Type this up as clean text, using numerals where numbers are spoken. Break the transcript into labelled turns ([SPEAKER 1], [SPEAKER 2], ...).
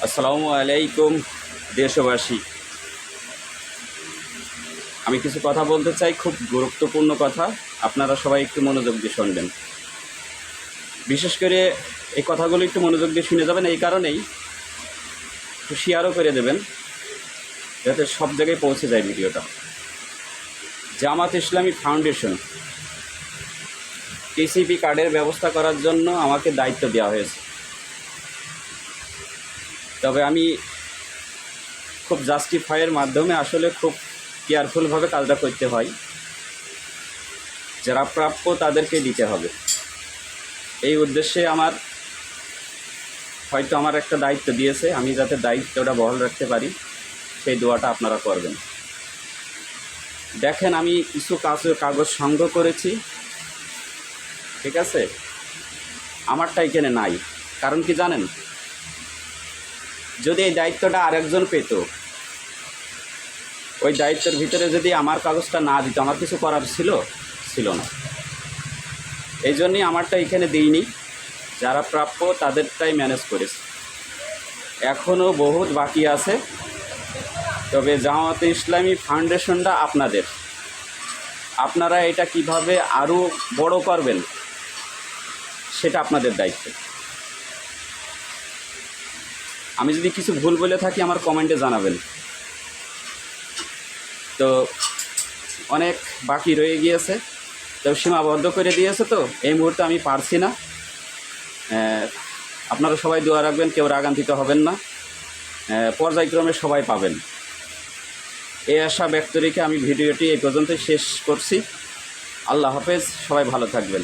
[SPEAKER 1] আসসালামু আলাইকুম দেশবাসী। আমি কিছু কথা বলতে চাই, খুব গুরুত্বপূর্ণ কথা। আপনারা সবাই একটু মনোযোগ দিয়ে শুনবেন। বিশেষ করে এই কথাগুলো একটু মনোযোগ দিয়ে শুনে যাবেন, এই কারণেই একটু শেয়ারও করে দেবেন যাতে সব জায়গায় পৌঁছে যায় ভিডিওটা। জামাত ইসলামী ফাউন্ডেশন টিসিপি কার্ডের ব্যবস্থা করার জন্য আমাকে দায়িত্ব দেওয়া হয়েছে। তবে আমি খুব জাস্টিফাইয়ের মাধ্যমে আসলে খুব কেয়ারফুলভাবে কাজটা করতে হয়। যারা প্রাপ্য তাদেরকে দিতে হবে, এই উদ্দেশ্যে হয়তো আমার একটা দায়িত্ব দিয়েছে, আমি যাতে দায়িত্বটা বহাল রাখতে পারি সেই দোয়াটা আপনারা করবেন। দেখেন, আমি কিছু কাগজ সংগ্রহ করেছি, ঠিক আছে? আমারটা এখানে নাই। কারণ কি জানেন, যদি এই দায়িত্বটা আরেকজন পেত, ওই দায়িত্বের ভিতরে যদি আমার কাগজটা না দিত, আমার কিছু করার ছিল না। এই জন্যই আমারটা এখানে দিইনি, যারা প্রাপ্য তাদেরটাই ম্যানেজ করেছে। এখনও বহুত বাকি আছে। তবে জামাতে ইসলামী ফাউন্ডেশনটা আপনারা এটা কিভাবে আরও বড় করবেন সেটা আপনাদের দায়িত্ব। আমি যদি কিছু ভুল বলে থাকি আমার কমেন্টে জানাবেন। তো অনেক বাকি রয়ে গিয়েছে, তো সীমাবদ্ধ করে দিয়েছে, তো এই মুহূর্তে আমি পারছি না। আপনারা সবাই দোয়া রাখবেন, কেউ রাগান্বিত হবেন না, পর্যায়ক্রমে সবাই পাবেন। এই আশা ব্যক্ত রেখে আমি ভিডিওটি এই পর্যন্ত শেষ করছি। আল্লাহ হাফেজ, সবাই ভালো থাকবেন।